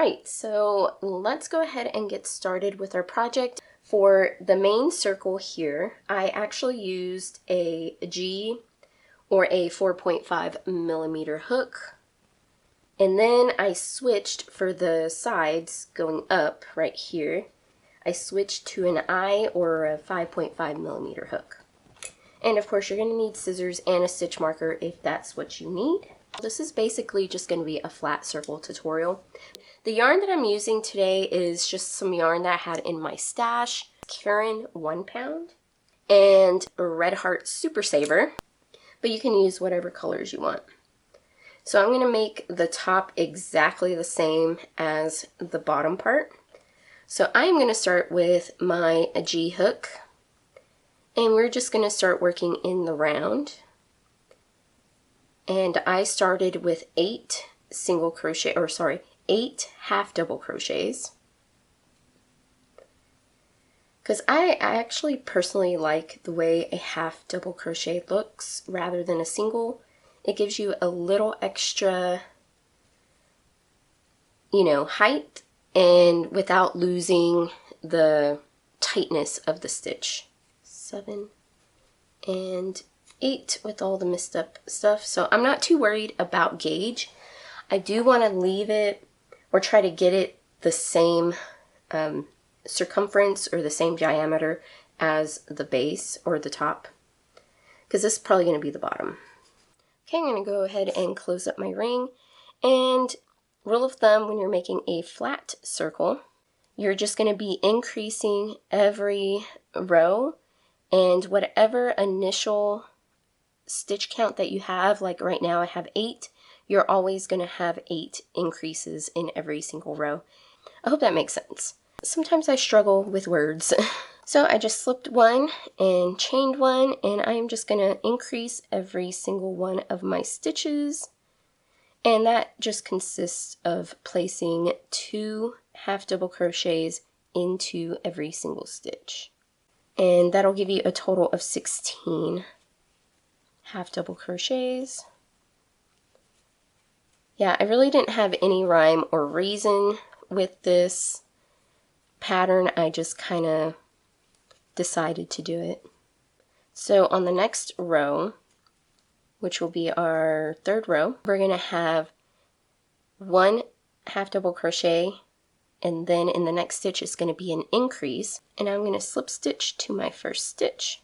Alright, so let's go ahead and get started with our project. For the main circle here, I actually used a G or a 4.5 millimeter hook. And then I switched for the sides going up right here. I switched to an I or a 5.5 millimeter hook. And of course you're going to need scissors and a stitch marker if that's what you need. This is basically just going to be a flat circle tutorial. The yarn that I'm using today is just some yarn that I had in my stash. Karen 1 pound and Red Heart Super Saver, but you can use whatever colors you want. So I'm going to make the top exactly the same as the bottom part. So I'm going to start with my G hook, and we're just going to start working in the round. And I started with 8 half double crochets, because I actually personally like the way a half double crochet looks rather than a single. It gives you a little extra, height, and without losing the tightness of the stitch. 7 and 8 with all the messed up stuff. So I'm not too worried about gauge. I do want to leave it or try to get it the same circumference or the same diameter as the base or the top, because this is probably going to be the bottom. Okay, I'm going to go ahead and close up my ring. And rule of thumb, when you're making a flat circle, you're just going to be increasing every row, and whatever initial stitch count that you have, like right now I have 8, you're always going to have 8 increases in every single row. I hope that makes sense. Sometimes I struggle with words. So I just slipped 1 and chained 1, and I'm just going to increase every single one of my stitches. And that just consists of placing 2 half double crochets into every single stitch. And that'll give you a total of 16 half double crochets. Yeah, I really didn't have any rhyme or reason with this pattern. I just kind of decided to do it. So on the next row, which will be our 3rd row, we're going to have 1 half double crochet, and then in the next stitch is going to be an increase, and I'm going to slip stitch to my first stitch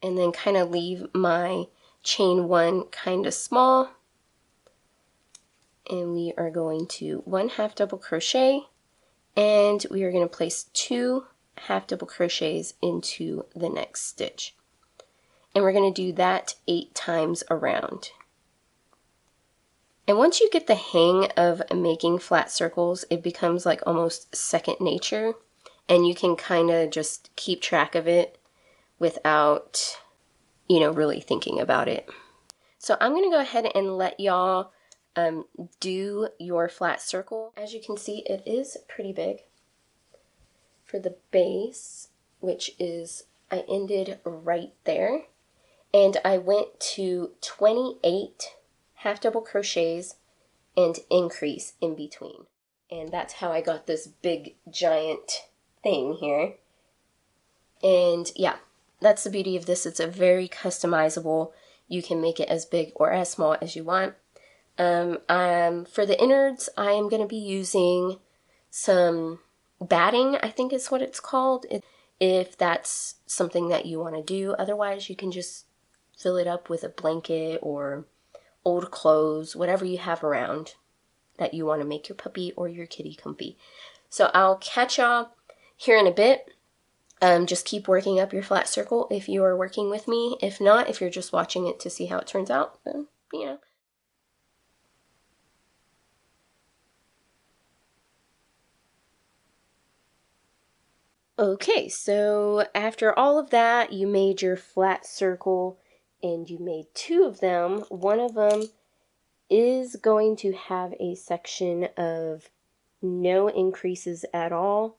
and then kind of leave my chain 1 kind of small, and we are going to 1 half double crochet, and we are going to place 2 half double crochets into the next stitch. And we're going to do that 8 times around. And once you get the hang of making flat circles, it becomes like almost second nature, and you can kind of just keep track of it without, really thinking about it. So I'm going to go ahead and let y'all do your flat circle. As you can see, it is pretty big. For the base, which is, I ended right there, and I went to 28 half double crochets and increase in between. And that's how I got this big giant thing here. And yeah, that's the beauty of this. It's a very customizable. You can make it as big or as small as you want. For the innards, I am going to be using some batting, I think is what it's called, if that's something that you want to do. Otherwise, you can just fill it up with a blanket or old clothes, whatever you have around that you want to make your puppy or your kitty comfy. So I'll catch y'all here in a bit. Just keep working up your flat circle if you are working with me. If not, if you're just watching it to see how it turns out, then, Okay, so after all of that, you made your flat circle, and you made 2 of them. One of them is going to have a section of no increases at all,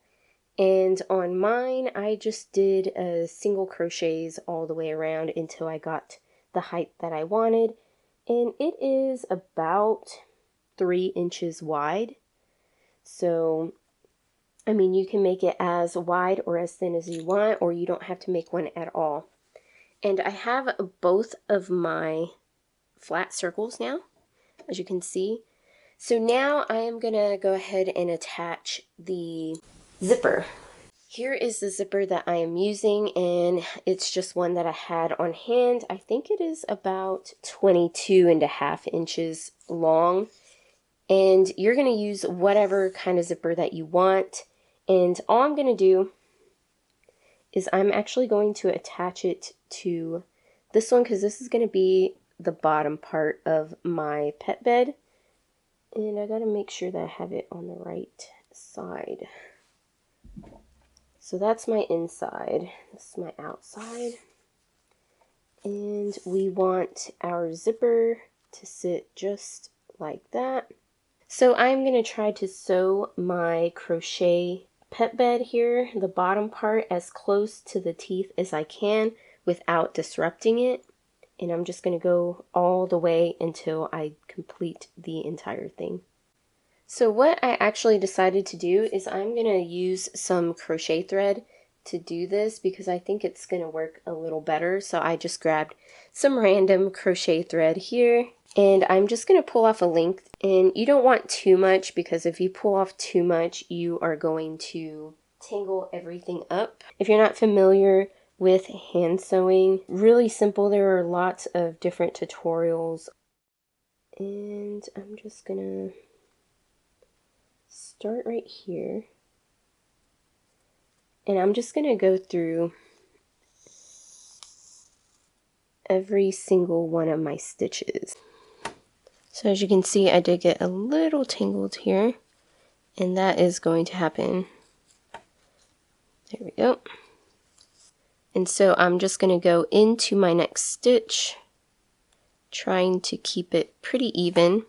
and on mine I just did single crochets all the way around until I got the height that I wanted, and it is about 3 inches wide. So, I mean, you can make it as wide or as thin as you want, or you don't have to make one at all. And I have both of my flat circles now, as you can see. So now I am gonna go ahead and attach the zipper. Here is the zipper that I am using, and it's just one that I had on hand. I think it is about 22.5 inches long, and you're going to use whatever kind of zipper that you want. And all I'm going to do is I'm actually going to attach it to this one, because this is going to be the bottom part of my pet bed, and I got to make sure that I have it on the right side. So that's my inside, this is my outside, and we want our zipper to sit just like that. So I'm going to try to sew my crochet pet bed here, the bottom part, as close to the teeth as I can without disrupting it, and I'm just going to go all the way until I complete the entire thing. So what I actually decided to do is I'm going to use some crochet thread to do this, because I think it's going to work a little better. So I just grabbed some random crochet thread here, and I'm just going to pull off a length, and you don't want too much, because if you pull off too much, you are going to tangle everything up. If you're not familiar with hand sewing, really simple. There are lots of different tutorials, and I'm just going to start right here, and I'm just going to go through every single one of my stitches. So as you can see, I did get a little tangled here, and that is going to happen. There we go. And so I'm just going to go into my next stitch, trying to keep it pretty even.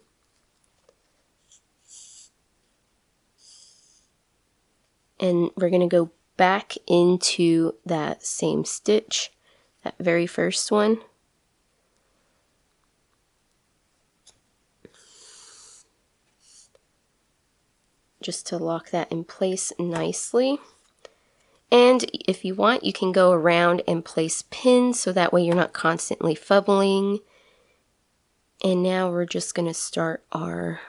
And we're going to go back into that same stitch, that very first one. Just to lock that in place nicely. And if you want, you can go around and place pins, so that way you're not constantly fumbling. And now we're just going to start our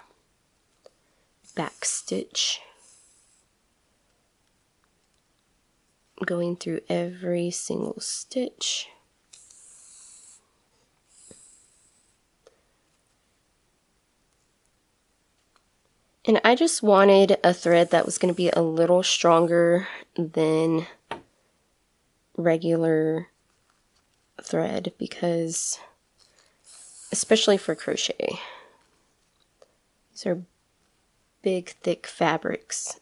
back stitch, going through every single stitch. And I just wanted a thread that was going to be a little stronger than regular thread, because especially for crochet, these are big, thick fabrics,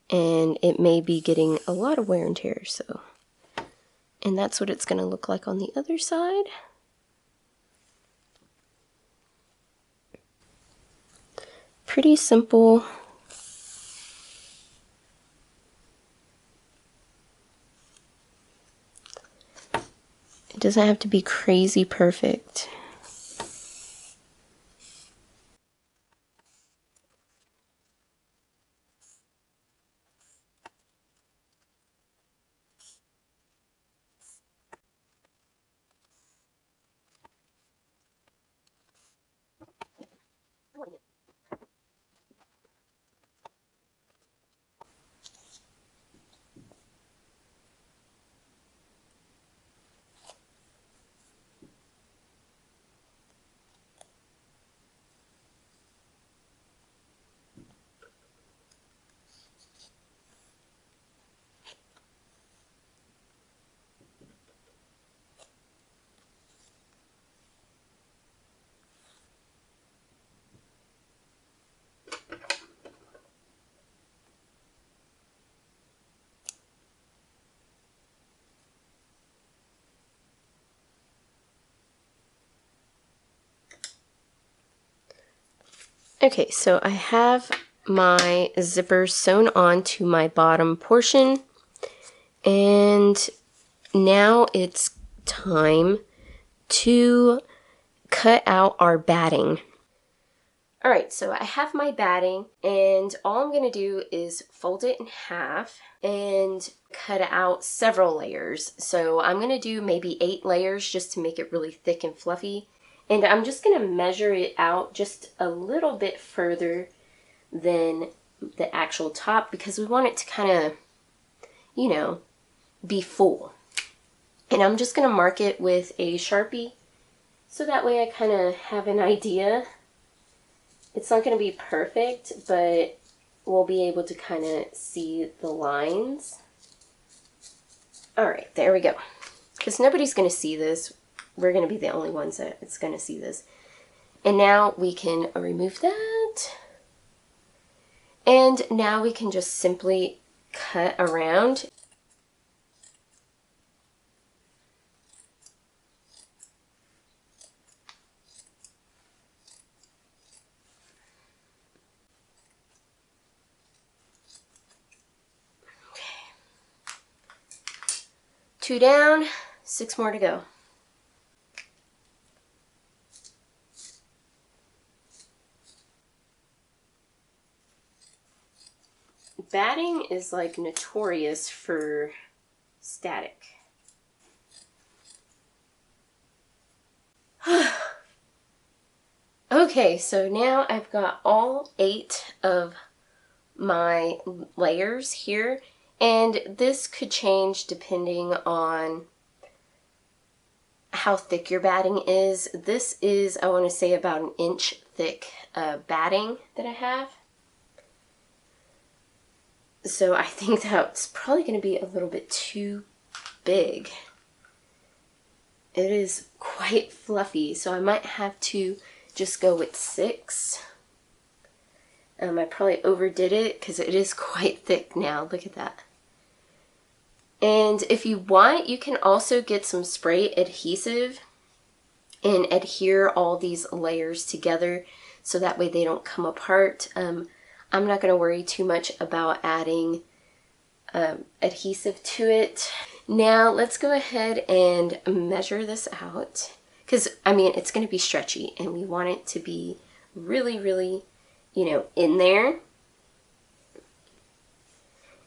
and it may be getting a lot of wear and tear. So, and that's what it's going to look like on the other side. Pretty simple. It doesn't have to be crazy perfect. Okay, so I have my zipper sewn on to my bottom portion, and now it's time to cut out our batting. All right, so I have my batting, and all I'm gonna do is fold it in half and cut out several layers. So I'm gonna do maybe 8 layers just to make it really thick and fluffy. And I'm just gonna measure it out just a little bit further than the actual top because we want it to kind of, you know, be full. And I'm just gonna mark it with a Sharpie so that way I kind of have an idea. It's not going to be perfect, but we'll be able to kind of see the lines. All right, there we go. Because nobody's going to see this. We're going to be the only ones that it's going to see this. And now we can remove that. And now we can just simply cut around. Two down, 6 more to go. Batting is like notorious for static. Okay, so now I've got all 8 of my layers here, and this could change depending on how thick your batting is. This is, I want to say, about 1 inch thick batting that I have. So I think that's probably going to be a little bit too big. It is quite fluffy, so I might have to just go with 6. I probably overdid it because it is quite thick now. Look at that. And if you want, you can also get some spray adhesive and adhere all these layers together so that way they don't come apart. I'm not going to worry too much about adding adhesive to it. Now let's go ahead and measure this out because, I mean, it's going to be stretchy and we want it to be really, really, you know, in there.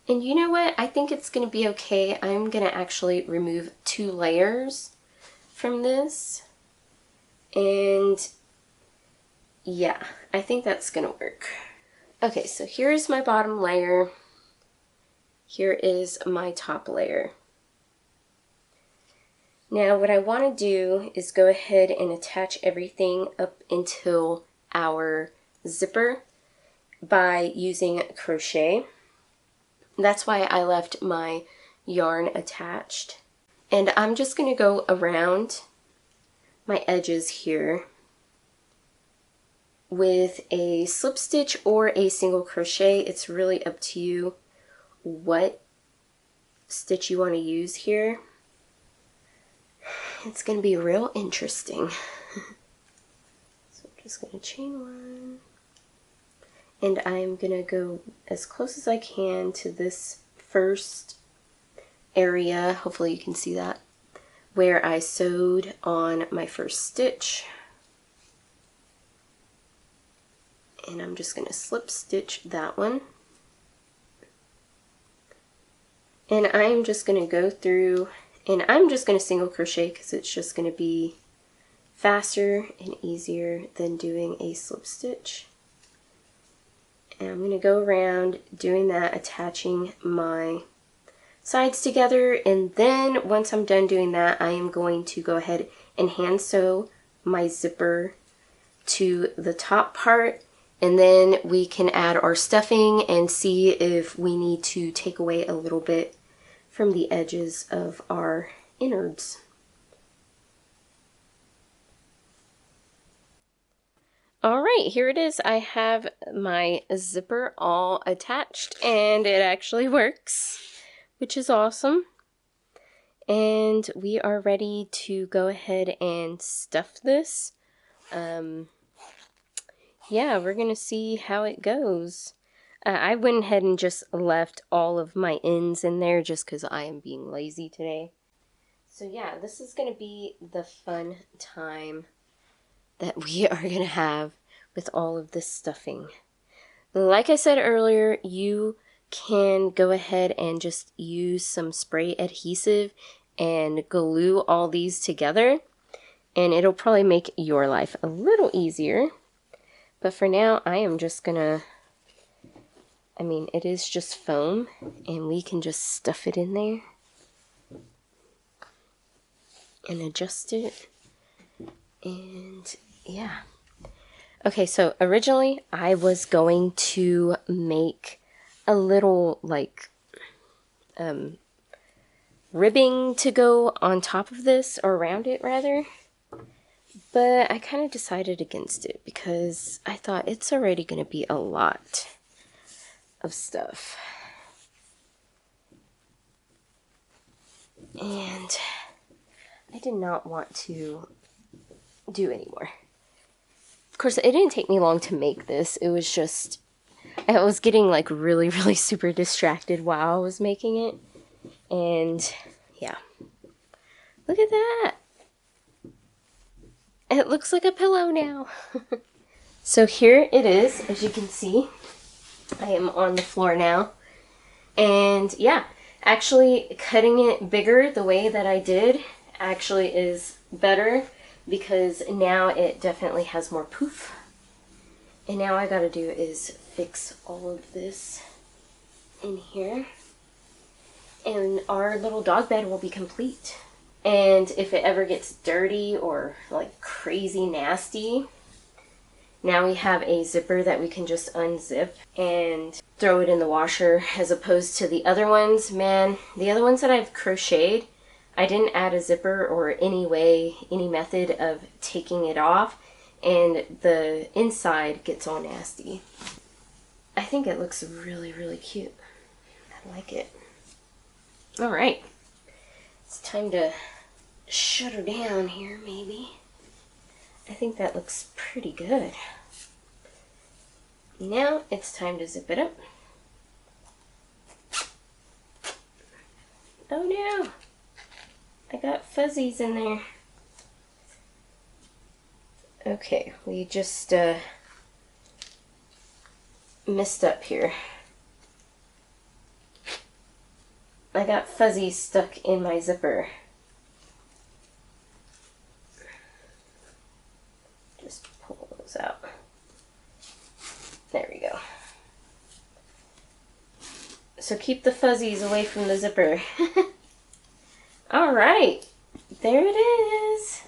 And you know what? I think it's going to be okay. I'm going to actually remove 2 layers from this. And yeah, I think that's going to work. Okay, so here's my bottom layer. Here is my top layer. Now what I want to do is go ahead and attach everything up until our zipper by using crochet. That's why I left my yarn attached. And I'm just going to go around my edges here with a slip stitch or a single crochet. It's really up to you what stitch you want to use here. It's going to be real interesting. So I'm just going to chain 1. And I'm going to go as close as I can to this first area, hopefully you can see that, where I sewed on my first stitch. And I'm just going to slip stitch that one. And I'm just going to go through, and I'm just going to single crochet because it's just going to be faster and easier than doing a slip stitch. And I'm going to go around doing that, attaching my sides together, and then once I'm done doing that, I am going to go ahead and hand sew my zipper to the top part, and then we can add our stuffing and see if we need to take away a little bit from the edges of our innards. All right, here it is. I have my zipper all attached and it actually works, which is awesome. And we are ready to go ahead and stuff this. Yeah, we're gonna see how it goes. I went ahead and just left all of my ends in there just because I am being lazy today. So yeah, this is gonna be the fun time that we are gonna have with all of this stuffing. Like I said earlier, you can go ahead and just use some spray adhesive and glue all these together, and it'll probably make your life a little easier. But for now, I am just gonna, I mean, it is just foam, and we can just stuff it in there and adjust it, and yeah. Okay, so originally I was going to make a little like ribbing to go on top of this, or around it rather, but I kind of decided against it because I thought it's already going to be a lot of stuff, and I did not want to do anymore. Of course, it didn't take me long to make this. It was just, I was getting like really super distracted while I was making it. And yeah, look at that. It looks like a pillow now. So here it is, as you can see. I am on the floor now. And yeah, actually cutting it bigger the way that I did actually is better, because now it definitely has more poof. And now all I gotta do is fix all of this in here, and our little dog bed will be complete. And if it ever gets dirty or like crazy nasty, now we have a zipper that we can just unzip and throw it in the washer, as opposed to the other ones. Man, the other ones that I've crocheted, I didn't add a zipper or any method of taking it off, and the inside gets all nasty. I think it looks really cute. I like it. Alright, it's time to shut her down here, maybe. I think that looks pretty good. Now it's time to zip it up. Oh no! I got fuzzies in there. Okay, we just messed up here. I got fuzzies stuck in my zipper. Just pull those out. There we go. So keep the fuzzies away from the zipper. Alright, there it is.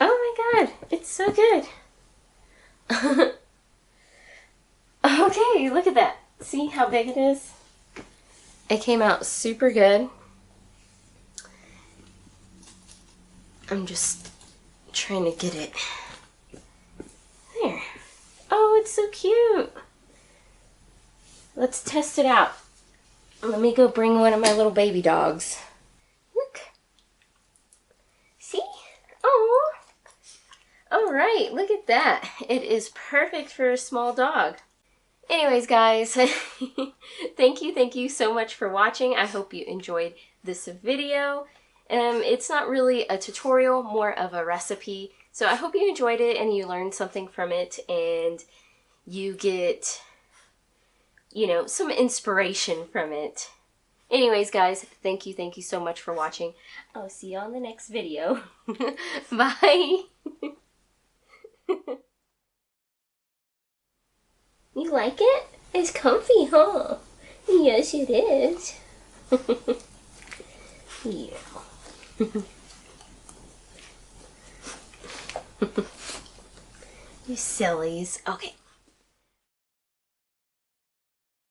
Oh my god, it's so good. Okay, look at that. See how big it is? It came out super good. I'm just trying to get it. There. Oh, it's so cute. Let's test it out. Let me go bring one of my little baby dogs. Look. See? Oh. All right, look at that. It is perfect for a small dog. Anyways, guys, thank you so much for watching. I hope you enjoyed this video. It's not really a tutorial, more of a recipe. So I hope you enjoyed it and you learned something from it, and you get, you know, some inspiration from it. Anyways, guys, thank you so much for watching. I'll see you on the next video. Bye. You like it? It's comfy, huh? Yes, it is. Yeah. You sillies. Okay.